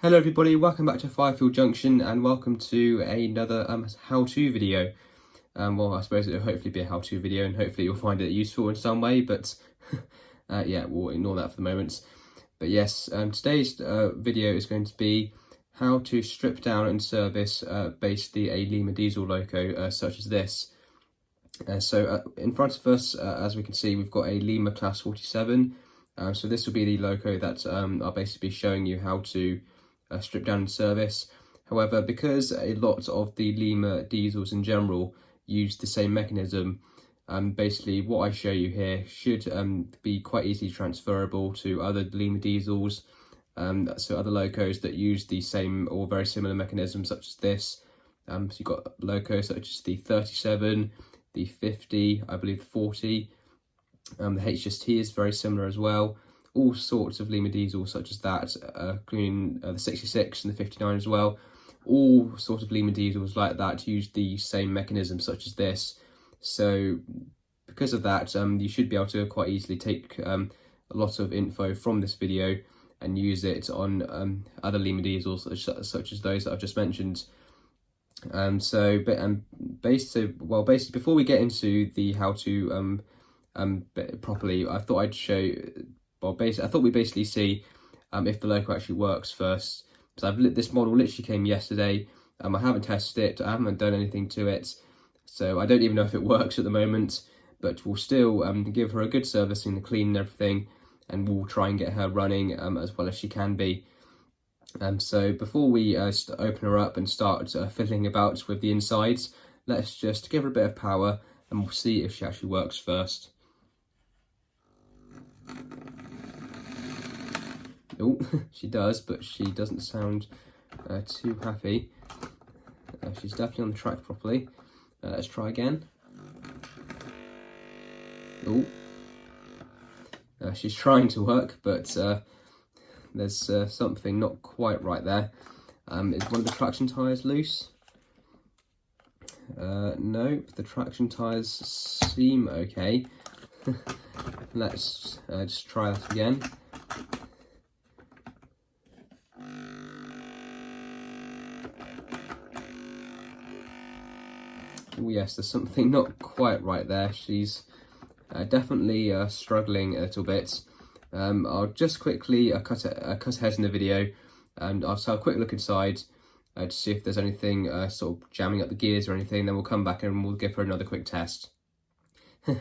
Hello everybody, welcome back to Firefield Junction and welcome to another how-to video. Well, I suppose it'll hopefully be a how-to video and hopefully you'll find it useful in some way, but yeah, we'll ignore that for the moment. But yes, today's video is going to be how to strip down and service basically a Lima diesel loco such as this. So in front of us, as we can see, we've got a Lima class 47. So this will be the loco that I'll basically be showing you how to strip down and service. However, because a lot of the Lima diesels in general use the same mechanism, basically what I show you here should be quite easily transferable to other Lima diesels, so other locos that use the same or very similar mechanism such as this. So you've got locos such as the 37, the 50, I believe the 40, the HST is very similar as well. All sorts of Lima diesels such as that, including the 66 and the 59 as well. All sorts of Lima diesels like that use the same mechanism such as this. So because of that, you should be able to quite easily take a lot of info from this video and use it on other Lima diesels such as those that I've just mentioned. Basically before we get into the how to properly, I thought I'd show. Well, basically, I thought we'd basically see if the loco actually works first. So this model literally came yesterday. I haven't tested it. I haven't done anything to it, so I don't even know if it works at the moment. But we'll still give her a good servicing, the clean and everything, and we'll try and get her running as well as she can be. So before we open her up and start fiddling about with the insides, let's just give her a bit of power and we'll see if she actually works first. Oh, she does, but she doesn't sound too happy. She's definitely on the track properly. Let's try again. Oh, she's trying to work, but there's something not quite right there. Is one of the traction tyres loose? No, the traction tyres seem okay. Let's just try that again. Oh yes, there's something not quite right there. She's definitely struggling a little bit. I'll just quickly cut ahead in the video and I'll have a quick look inside to see if there's anything sort of jamming up the gears or anything. Then we'll come back and we'll give her another quick test.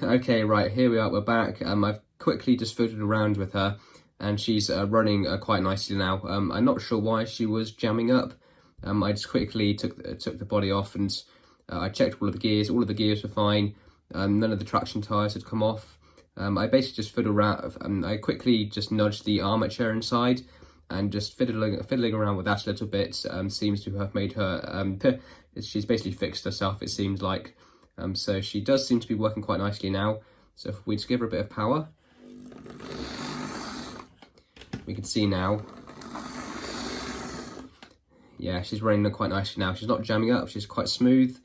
Okay, right, here we are, we're back. I've quickly just fiddled around with her and she's running quite nicely now. I'm not sure why she was jamming up. I just quickly took the body off and I checked all of the gears. All of the gears were fine. None of the traction tyres had come off. I basically just fiddled around. I quickly just nudged the armature inside and just fiddling around with that a little bit. Seems to have made her. She's basically fixed herself, it seems like. So she does seem to be working quite nicely now. So if we just give her a bit of power, we can see now. Yeah, she's running quite nicely now. She's not jamming up. She's quite smooth.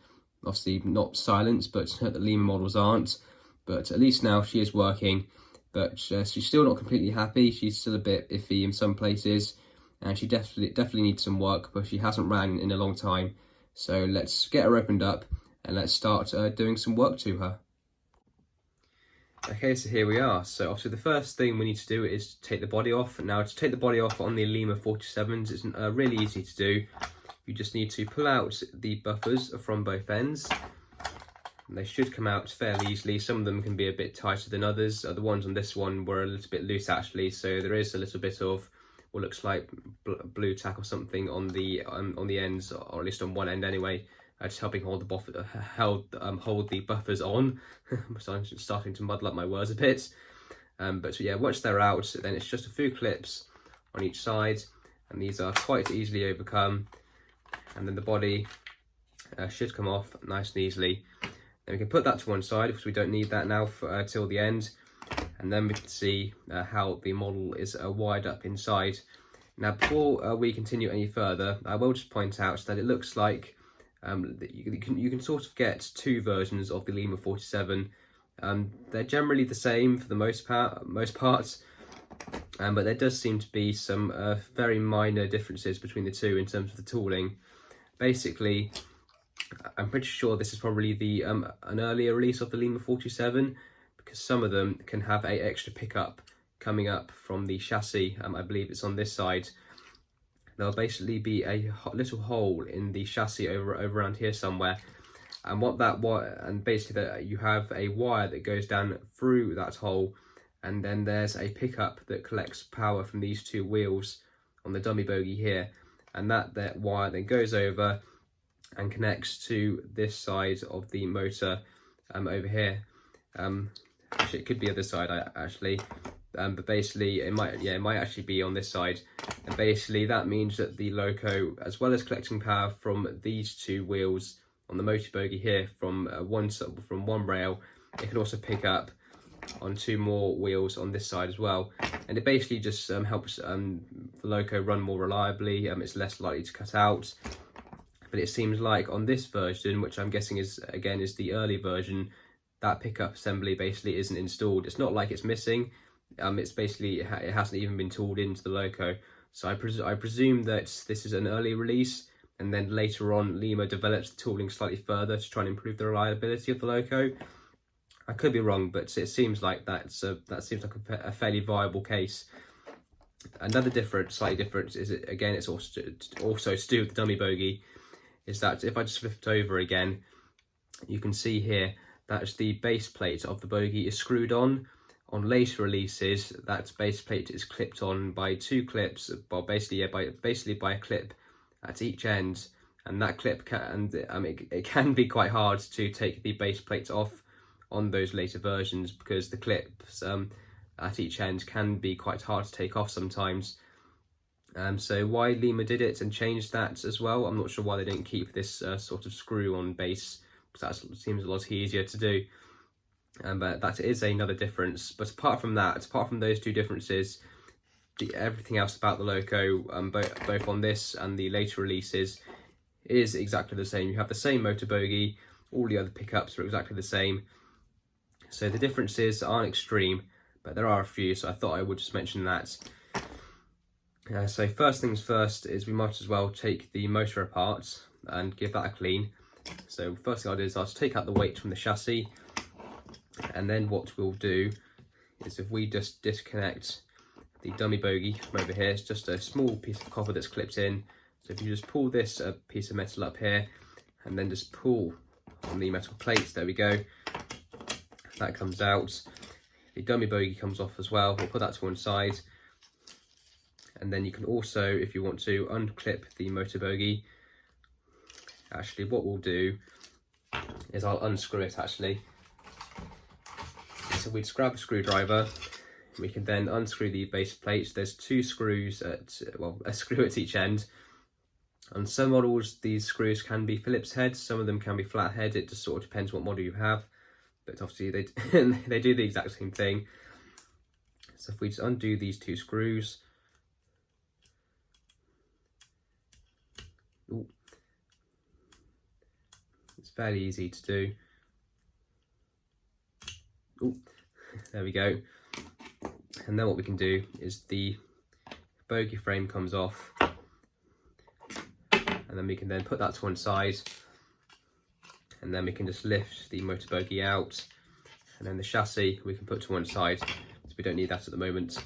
Obviously not silenced, but the Lima models aren't. But at least now she is working. But she's still not completely happy. She's still a bit iffy in some places, and she definitely needs some work. But she hasn't ran in a long time. So let's get her opened up and let's start doing some work to her. Okay, so here we are. So obviously the first thing we need to do is take the body off. Now to take the body off on the Lima 47s, it's really easy to do. You just need to pull out the buffers from both ends. And they should come out fairly easily. Some of them can be a bit tighter than others. The ones on this one were a little bit loose actually, so there is a little bit of what looks like blue tack or something on the ends, or at least on one end anyway, just helping hold the buffers on. I'm starting to muddle up my words a bit. But so yeah, once they're out, then it's just a few clips on each side, and these are quite easily overcome. And then the body should come off nice and easily. Then we can put that to one side because we don't need that now till the end. And then we can see how the model is wired up inside. Now before we continue any further, I will just point out that it looks like you can sort of get two versions of the Lima 47. They're generally the same for the most part, But there does seem to be some very minor differences between the two in terms of the tooling. Basically, I'm pretty sure this is probably the an earlier release of the Lima 47, because some of them can have a extra pickup coming up from the chassis. I believe it's on this side. There'll basically be a little hole in the chassis over around here somewhere, and basically that you have a wire that goes down through that hole, and then there's a pickup that collects power from these two wheels on the dummy bogie here, and that wire then goes over and connects to this side of the motor over here. Actually, it could be the other side actually, but basically it might actually be on this side, and basically that means that the Loco, as well as collecting power from these two wheels on the motor bogie here from one rail, it can also pick up on two more wheels on this side as well, and it basically just helps the Loco run more reliably. It's less likely to cut out. But it seems like on this version, which I'm guessing is the early version, that pickup assembly basically isn't installed. It's not like it's missing. It's basically, it hasn't even been tooled into the Loco. So I presume that this is an early release, and then later on Lima develops the tooling slightly further to try and improve the reliability of the Loco. I could be wrong, but it seems like that seems like a fairly viable case. Another slightly different is it's also to do with the dummy bogie, is that if I just flip it over again, you can see here that the base plate of the bogie is screwed on. On later releases, that base plate is clipped on by two clips, well, basically by a clip at each end, and that clip it can be quite hard to take the base plates off on those later versions, because the clips at each end can be quite hard to take off sometimes. So why Lima did it and changed that as well, I'm not sure why they didn't keep this sort of screw on base, because that seems a lot easier to do. But that is another difference. But apart from those two differences, everything else about the Loco, both on this and the later releases, is exactly the same. You have the same motor bogie, all the other pickups are exactly the same. So the differences aren't extreme, but there are a few, so I thought I would just mention that. So first things first is we might as well take the motor apart and give that a clean. So first thing I'll do is I'll take out the weight from the chassis, and then what we'll do is if we just disconnect the dummy bogie from over here, it's just a small piece of copper that's clipped in. So if you just pull this piece of metal up here and then just pull on the metal plates, there we go, that comes out. The dummy bogie comes off as well. We'll put that to one side. And then you can also, if you want to, unclip the motor bogie. Actually, what we'll do is I'll unscrew it actually. So we'd grab a screwdriver. We can then unscrew the base plates. There's two screws a screw at each end. On some models, these screws can be Phillips head. Some of them can be flat head. It just sort of depends what model you have. But obviously they do the exact same thing. So if we just undo these two screws, it's fairly easy to do. There we go. And then what we can do is the bogie frame comes off, and then we can then put that to one side, and then we can just lift the motor bogie out, and then the chassis we can put to one side, so we don't need that at the moment.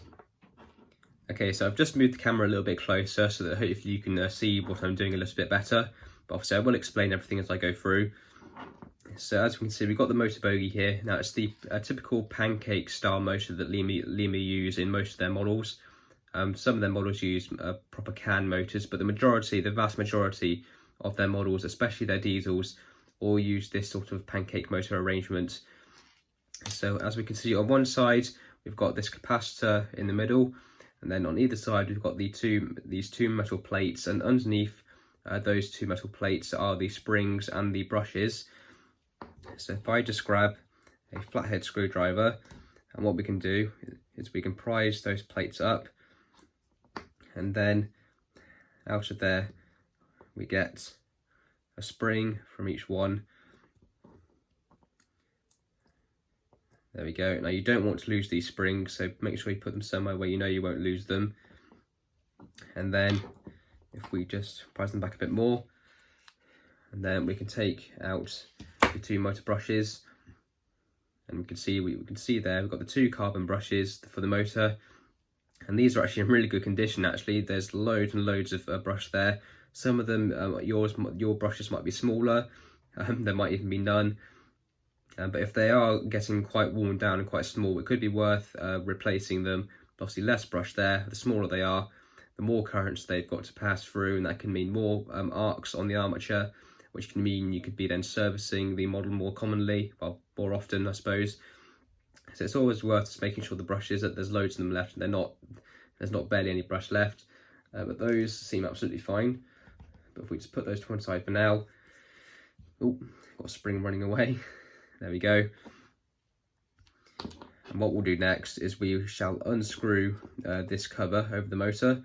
Okay, so I've just moved the camera a little bit closer so that hopefully you can see what I'm doing a little bit better, but obviously I will explain everything as I go through. So as we can see, we've got the motor bogie here. Now it's the typical pancake style motor that Lima use in most of their models. Some of their models use proper can motors, but the vast majority of their models, especially their diesels, all use this sort of pancake motor arrangement. So as we can see, on one side we've got this capacitor in the middle, and then on either side we've got these two metal plates, and underneath those two metal plates are the springs and the brushes. So if I just grab a flathead screwdriver, and what we can do is we can prise those plates up, and then out of there we get a spring from each one. There we go. Now you don't want to lose these springs, so make sure you put them somewhere where you know you won't lose them. And then if we just press them back a bit more, and then we can take out the 2 motor brushes, and we can see there we've got the 2 carbon brushes for the motor, and these are actually in really good condition. Actually, there's loads and loads of brush there. Some of them, your brushes might be smaller, there might even be none. But if they are getting quite worn down and quite small, it could be worth replacing them. Obviously, less brush there. The smaller they are, the more currents they've got to pass through, and that can mean more arcs on the armature, which can mean you could be then servicing the model more commonly, well, more often, I suppose. So it's always worth just making sure the brushes, that there's loads of them left, and there's not barely any brush left. But those seem absolutely fine. But if we just put those to one side for now. Oh, got a spring running away. There we go. And what we'll do next is we shall unscrew this cover over the motor.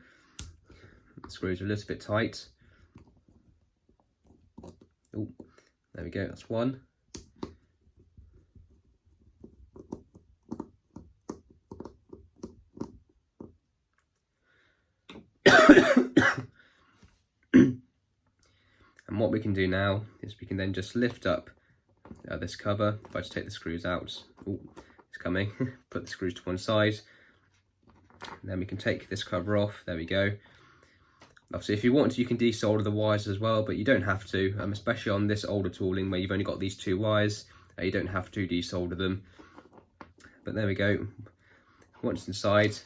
The screws are a little bit tight. Oh, there we go, that's one. And what we can do now is we can then just lift up this cover. If I just take the screws out, oh, it's coming. Put the screws to one side, and then we can take this cover off. There we go. Obviously, if you want to, you can desolder the wires as well, but you don't have to, especially on this older tooling where you've only got these 2 wires. You don't have to desolder them. But there we go. Once inside,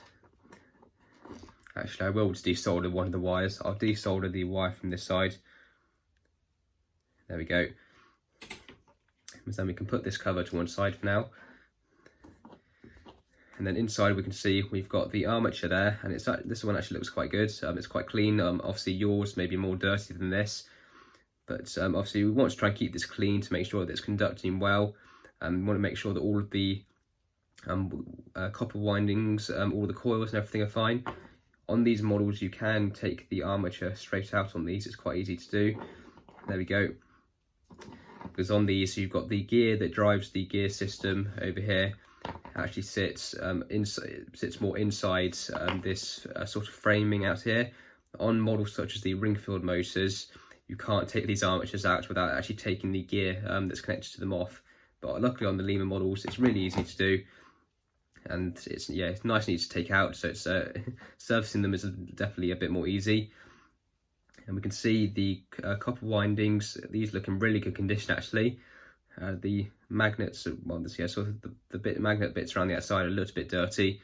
actually I will just desolder one of the wires. I'll desolder the wire from this side. There we go. And then we can put this cover to one side for now. And then inside we can see we've got the armature there, and this one actually looks quite good. It's quite clean. Obviously yours may be more dirty than this, but obviously we want to try and keep this clean to make sure that it's conducting well. We want to make sure that all of the copper windings, all the coils and everything are fine. On these models you can take the armature straight out on these. It's quite easy to do. There we go. Because on these you've got the gear that drives the gear system over here. Actually sits more inside this sort of framing out here. On models such as the ring-filled motors, you can't take these armatures out without actually taking the gear that's connected to them off. But luckily on the Lima models, it's really easy to do, and it's nice and easy to take out. So it's servicing them is definitely a bit more easy. And we can see the copper windings. These look in really good condition actually. The magnets, well, sort of the magnet bits around the outside are a little bit dirty.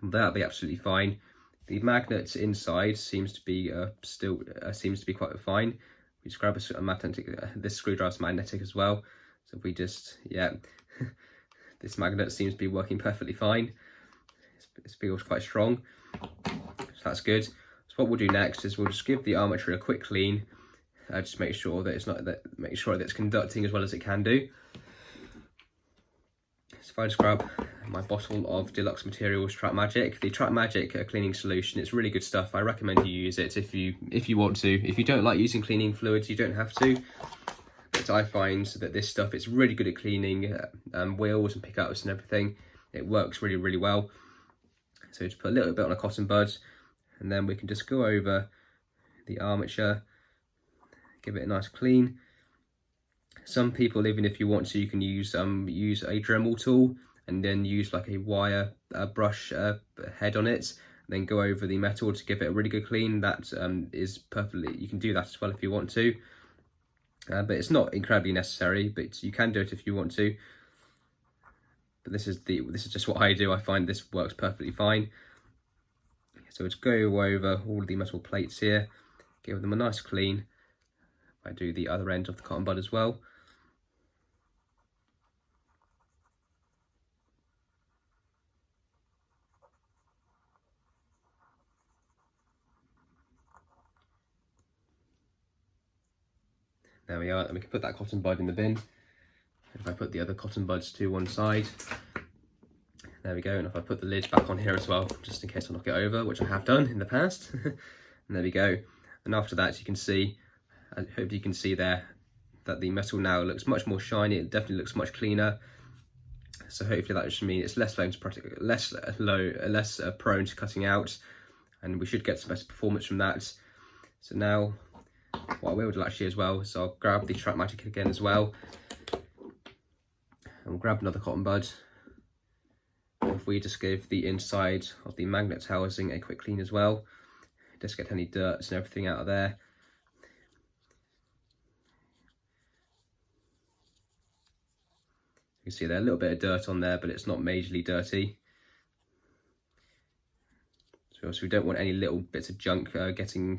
That'll be absolutely fine. The magnets inside seems to be quite fine. We just grab a magnetic. This screwdriver's magnetic as well. So if we just this magnet seems to be working perfectly fine. It feels quite strong, so that's good. So what we'll do next is we'll just give the armature a quick clean. Just make sure that make sure that it's conducting as well as it can do. So if I just grab my bottle of Deluxe Materials Trap Magic, the Trap Magic cleaning solution, it's really good stuff. I recommend you use it if you want to. If you don't like using cleaning fluids, you don't have to. But I find that this stuff, it's really good at cleaning wheels and pickups and everything. It works really, really well. So just put a little bit on a cotton bud, and then we can just go over the armature, give it a nice clean. Some people, even if you want to, you can use a Dremel tool and then use like a wire brush head on it, and then go over the metal to give it a really good clean. That is perfectly, you can do that as well if you want to. But it's not incredibly necessary, but you can do it if you want to. But this is just what I do. I find this works perfectly fine. So let's go over all the metal plates here, give them a nice clean. I do the other end of the cotton bud as well. There we are, and we can put that cotton bud in the bin. If I put the other cotton buds to one side, there we go. And if I put the lid back on here as well, just in case I knock it over, which I have done in the past. And there we go. And after that, you can see, I hope you can see there, that the metal now looks much more shiny. It definitely looks much cleaner. so hopefully that should mean it's less prone to cutting out, and we should get some better performance from that. So now what I will do actually as well is I'll grab the Trapmagic again as well, and we'll grab another cotton bud. If we just give the inside of the magnet housing a quick clean as well, just get any dirt and everything out of there. You can see there's a little bit of dirt on there, but it's not majorly dirty. So we don't want any little bits of junk getting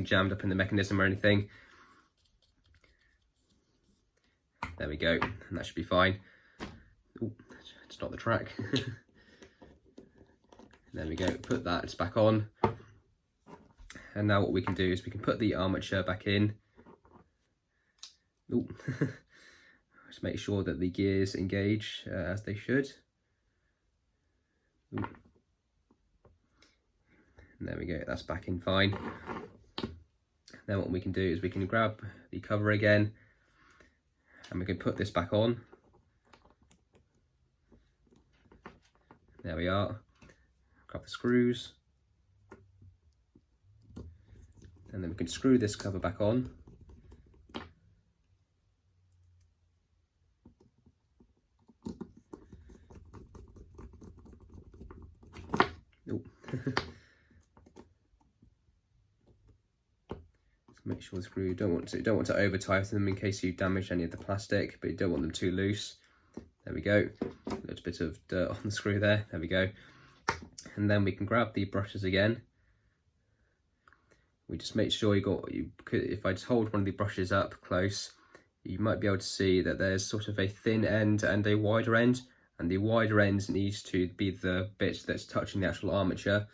jammed up in the mechanism or anything. There we go, and that should be fine. Ooh, it's not the track. There we go, put that back on. And now what we can do is we can put the armature back in. Ooh. Just make sure that the gears engage as they should. Ooh. And there we go, that's back in fine. Then what we can do is we can grab the cover again, and we can put this back on. There we are. Grab the screws, and then we can screw this cover back on. Make sure the screw, you don't want to over tighten them in case you damage any of the plastic, but you don't want them too loose. There we go, a little bit of dirt on the screw there. There we go. And then we can grab the brushes again. We just make sure if I just hold one of the brushes up close, you might be able to see that there's sort of a thin end and a wider end, and the wider end needs to be the bit that's touching the actual armature.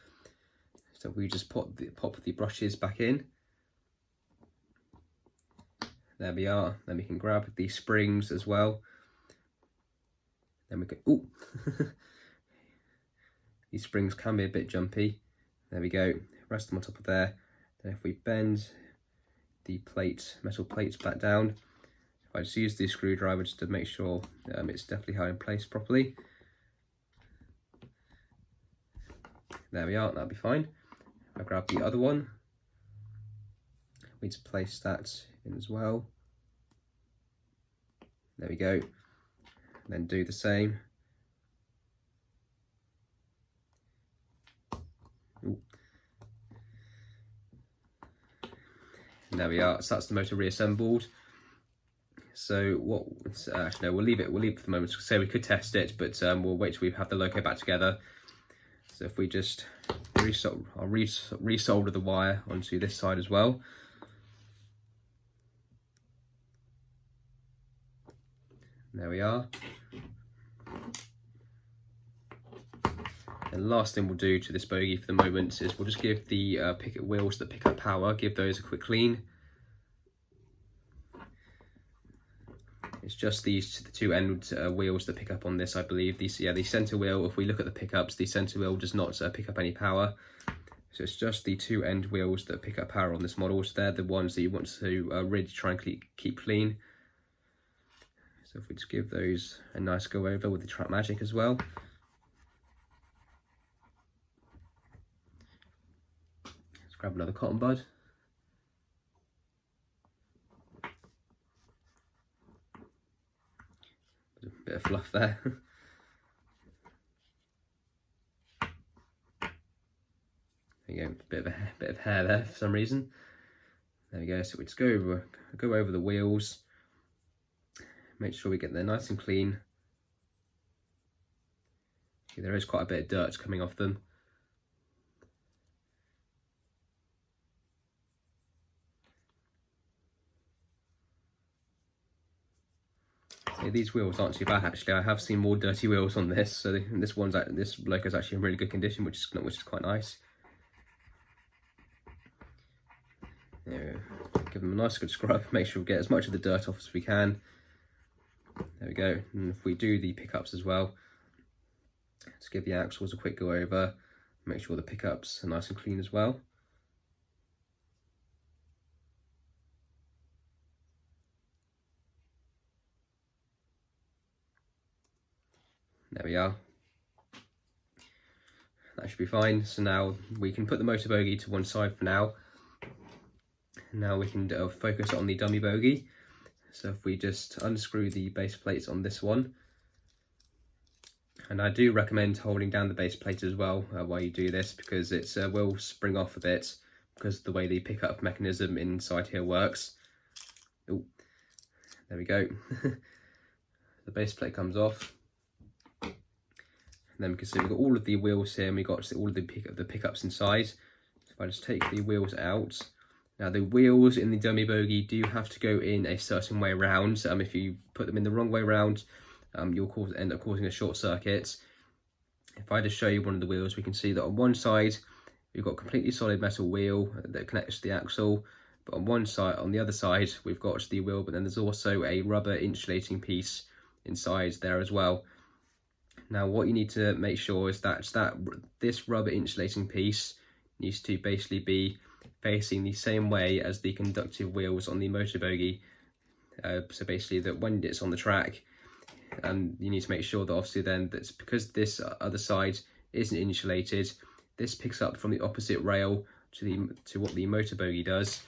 So we just pop the brushes back in. There we are. Then we can grab the springs as well. Then we can, ooh, these springs can be a bit jumpy. There we go, rest them on top of there. Then if we bend the metal plates back down, if I just use the screwdriver just to make sure it's definitely held in place properly. There we are, that'll be fine. I grab the other one. We need to place that in as well. There we go. Then do the same. Ooh. And there we are. So that's the motor reassembled. So what? Actually, no, we'll leave it for the moment. So we could test it, but we'll wait till we have the Loco back together. So if we just resolder the wire onto this side as well. There we are. And last thing we'll do to this bogey for the moment is we'll just give the wheels that pick up power, give those a quick clean. It's just the two end wheels that pick up on this, I believe. The center wheel, if we look at the pickups, the center wheel does not pick up any power. So it's just the two end wheels that pick up power on this model. So they're the ones that you want to really try and keep clean. So if we just give those a nice go over with the Trapmagic as well. Let's grab another cotton bud. A bit of fluff there. There you go, bit of hair there for some reason. There we go. So we just go over the wheels. Make sure we get them nice and clean. Okay, there is quite a bit of dirt coming off them. So these wheels aren't too bad actually. I have seen more dirty wheels on this, so this Loco is actually in really good condition, which is quite nice. There we go. Give them a nice good scrub. Make sure we get as much of the dirt off as we can. There we go. And if we do the pickups as well, just give the axles a quick go over, make sure the pickups are nice and clean as well. There we are. That should be fine. So now we can put the motor bogey to one side for now. Now we can focus on the dummy bogey. So if we just unscrew the base plates on this one, and I do recommend holding down the base plate as well while you do this, because it will spring off a bit because of the way the pickup mechanism inside here works. Oh, there we go. The base plate comes off. And then we can see we've got all of the wheels here, and we've got all of the pickups inside. So if I just take the wheels out, now the wheels in the dummy bogey do have to go in a certain way around. If you put them in the wrong way around, you'll end up causing a short circuit. If I just show you one of the wheels, we can see that on one side we've got a completely solid metal wheel that connects to the axle, but on one side, on the other side, we've got the wheel, but then there's also a rubber insulating piece inside there as well. Now what you need to make sure is that this rubber insulating piece needs to basically be facing the same way as the conductive wheels on the motor bogey. So basically that when it's on the track, you need to make sure that obviously then that's because this other side isn't insulated, this picks up from the opposite rail to what the motor bogey does.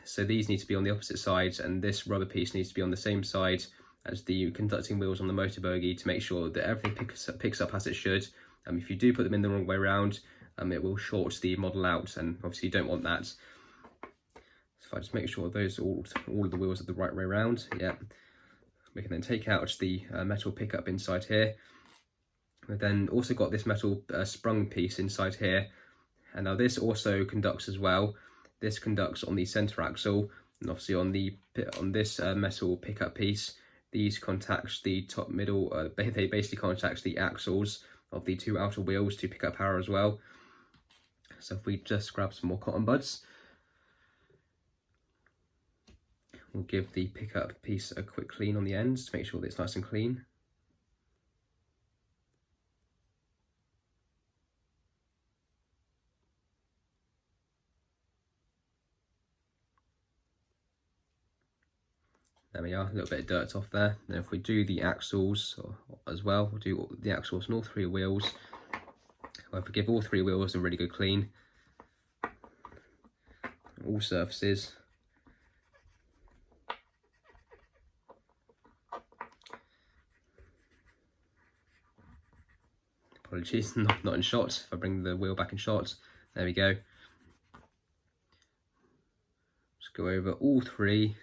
So these need to be on the opposite sides, and this rubber piece needs to be on the same side as the conducting wheels on the motor bogey to make sure that everything picks up as it should. If you do put them in the wrong way around, it will short the model out, and obviously you don't want that. So if I just make sure those all of the wheels are the right way around, yeah. We can then take out the metal pickup inside here. We've then also got this metal sprung piece inside here, and now this also conducts as well. This conducts on the center axle, and obviously on this metal pickup piece, these contacts the top middle. They basically contact the axles of the two outer wheels to pick up power as well. So if we just grab some more cotton buds, we'll give the pickup piece a quick clean on the ends to make sure that it's nice and clean. There we are, a little bit of dirt off there. Then if we do the axles as well, we'll do the axles on all three wheels. If we give all three wheels a really good clean, all surfaces. Apologies, not in shot. If I bring the wheel back in shot, there we go. Just go over all three.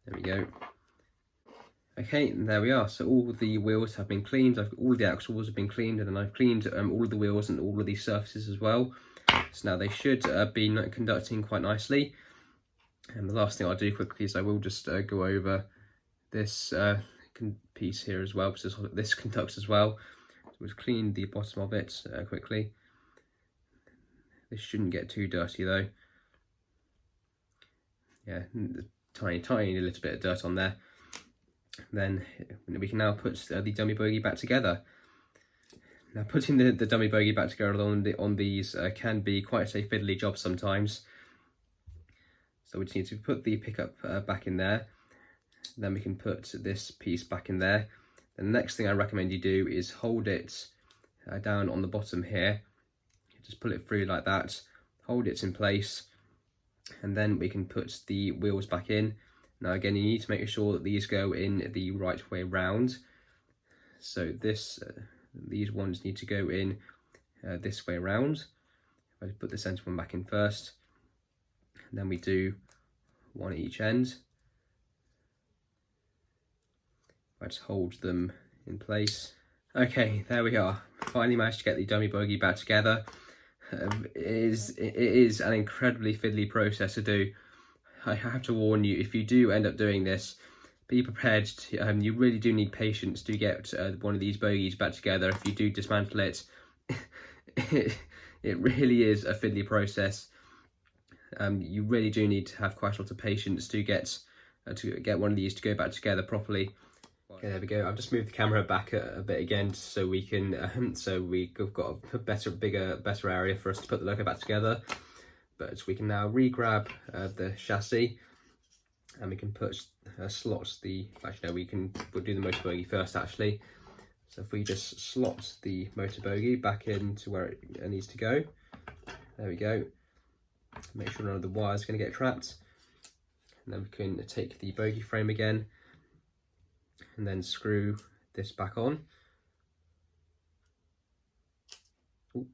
There we go. Okay, and there we are. So all the wheels have been cleaned. All the axles have been cleaned, and then I've cleaned all of the wheels and all of these surfaces as well. So now they should be conducting quite nicely. And the last thing I'll do quickly is I will just go over this piece here as well, because this conducts as well. So we'll just clean the bottom of it quickly. This shouldn't get too dirty though. Yeah, tiny little bit of dirt on there. Then we can now put the dummy bogey back together. Now putting the dummy bogey back together on these can be quite a fiddly job sometimes. So we just need to put the pickup back in there. Then we can put this piece back in there. The next thing I recommend you do is hold it down on the bottom here. Just pull it through like that, hold it in place, and then we can put the wheels back in. Now again, you need to make sure that these go in the right way round. So these ones need to go in this way round. If I put the center one back in first, and then we do one at each end. I just hold them in place. Okay, there we are. Finally managed to get the dummy bogey back together. It is an incredibly fiddly process to do. I have to warn you, if you do end up doing this, be prepared to, you really do need patience to get one of these bogies back together. If you do dismantle it, it really is a fiddly process. You really do need to have quite a lot of patience to get one of these to go back together properly. Okay, there we go. I've just moved the camera back a bit again so we can, so we've got a better area for us to put the Loco back together. But we can now re-grab the chassis, and we can put slots we'll do the motor bogey first actually. So if we just slot the motor bogey back into where it needs to go, there we go. Make sure none of the wires are going to get trapped. And then we can take the bogey frame again and then screw this back on. Ooh.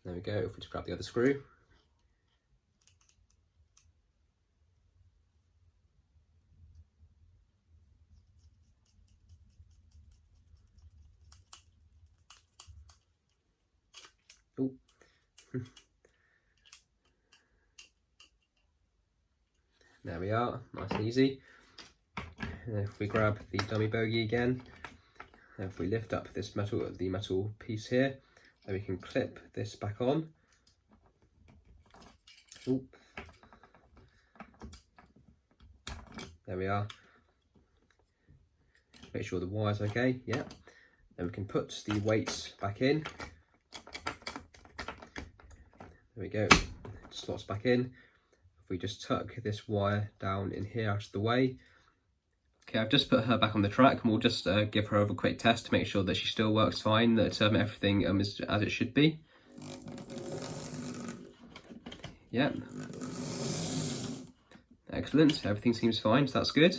There we go. If we just grab the other screw. Ooh. There we are, nice and easy. And if we grab the dummy bogey again, and if we lift up the metal piece here, then we can clip this back on. Ooh. There we are. Make sure the wire's okay, yeah. Then we can put the weights back in. There we go, slots back in. If we just tuck this wire down in here out of the way. Okay, I've just put her back on the track, and we'll just give her a quick test to make sure that she still works fine, that everything is as it should be. Yeah. Excellent, everything seems fine, so that's good.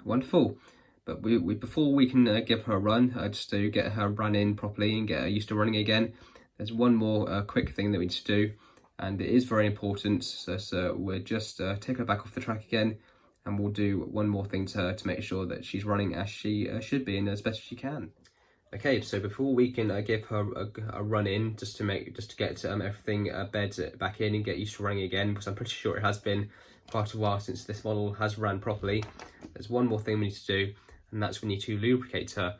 Wonderful. But before we can give her a run, just to get her run in properly and get her used to running again, there's one more quick thing that we need to do, and it is very important. So we'll just take her back off the track again, and we'll do one more thing to her to make sure that she's running as she should be and as best as she can. Okay, so before we can give her a run in, just to get everything bed back in and get used to running again, because I'm pretty sure it has been quite a while since this model has ran properly. There's one more thing we need to do, and that's we need to lubricate her.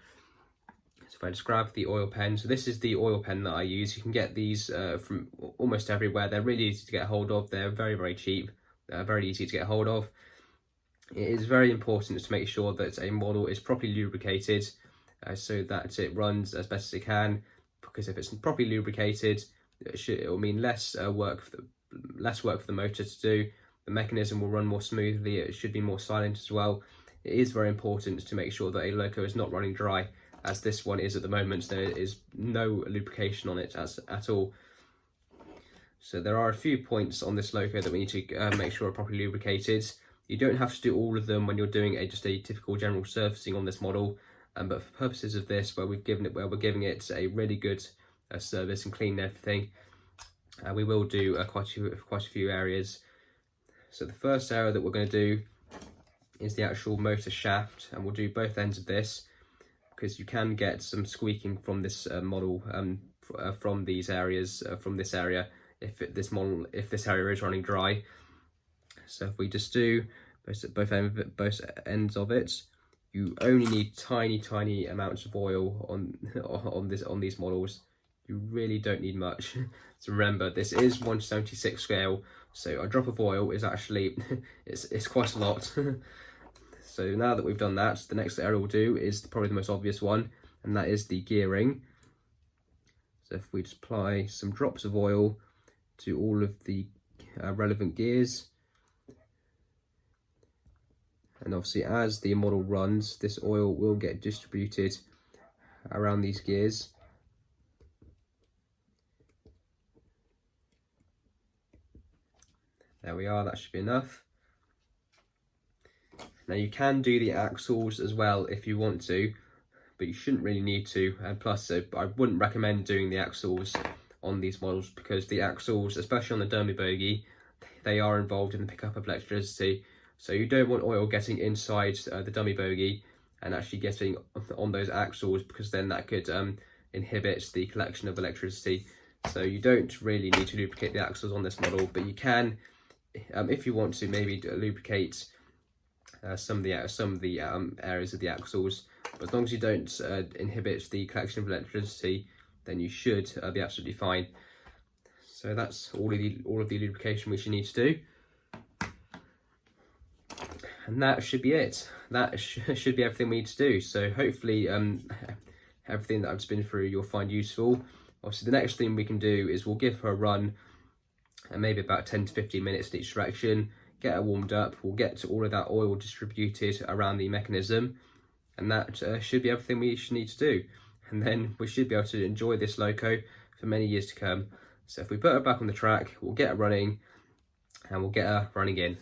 So if I just grab the oil pen, so this is the oil pen that I use. You can get these from almost everywhere. They're really easy to get hold of. They're very, very cheap. They're very easy to get hold of. It is very important to make sure that a model is properly lubricated, so that it runs as best as it can, because if it's properly lubricated, it will mean less work for the motor to do. The mechanism will run more smoothly. It should be more silent as well. It is very important to make sure that a Loco is not running dry, as this one is at the moment. There is no lubrication on it at all. So there are a few points on this Loco that we need to make sure are properly lubricated. You don't have to do all of them when you're doing just a typical general servicing on this model, but for purposes of this, where we're giving it a really good service and clean everything, we will do quite a few areas. So the first area that we're going to do is the actual motor shaft, and we'll do both ends of this, because you can get some squeaking from this model, from these areas, from this area, if this area is running dry. So if we just do both ends of it, you only need tiny amounts of oil on these models. You really don't need much. So remember, this is 1/76 scale, so a drop of oil is actually it's quite a lot. So now that we've done that, the next area we'll do is probably the most obvious one, and that is the gearing. So if we just apply some drops of oil to all of the relevant gears, and obviously as the model runs, this oil will get distributed around these gears. There we are, that should be enough. Now you can do the axles as well if you want to, but you shouldn't really need to. And plus, I wouldn't recommend doing the axles on these models, because the axles, especially on the dummy bogey, they are involved in the pickup of electricity. So you don't want oil getting inside the dummy bogey and actually getting on those axles, because then that could inhibit the collection of electricity. So you don't really need to lubricate the axles on this model, but you can, if you want to, maybe lubricate some of the areas of the axles. But as long as you don't inhibit the collection of electricity, then you should be absolutely fine. So that's all of the lubrication we should need to do. And that should be it. That should be everything we need to do. So hopefully everything that I've just been through you'll find useful. Obviously the next thing we can do is we'll give her a run, and maybe about 10 to 15 minutes in each direction, get her warmed up, we'll get all of that oil distributed around the mechanism, and that should be everything we should need to do. And then we should be able to enjoy this Loco for many years to come. So if we put her back on the track, we'll get her running, and we'll get her running in.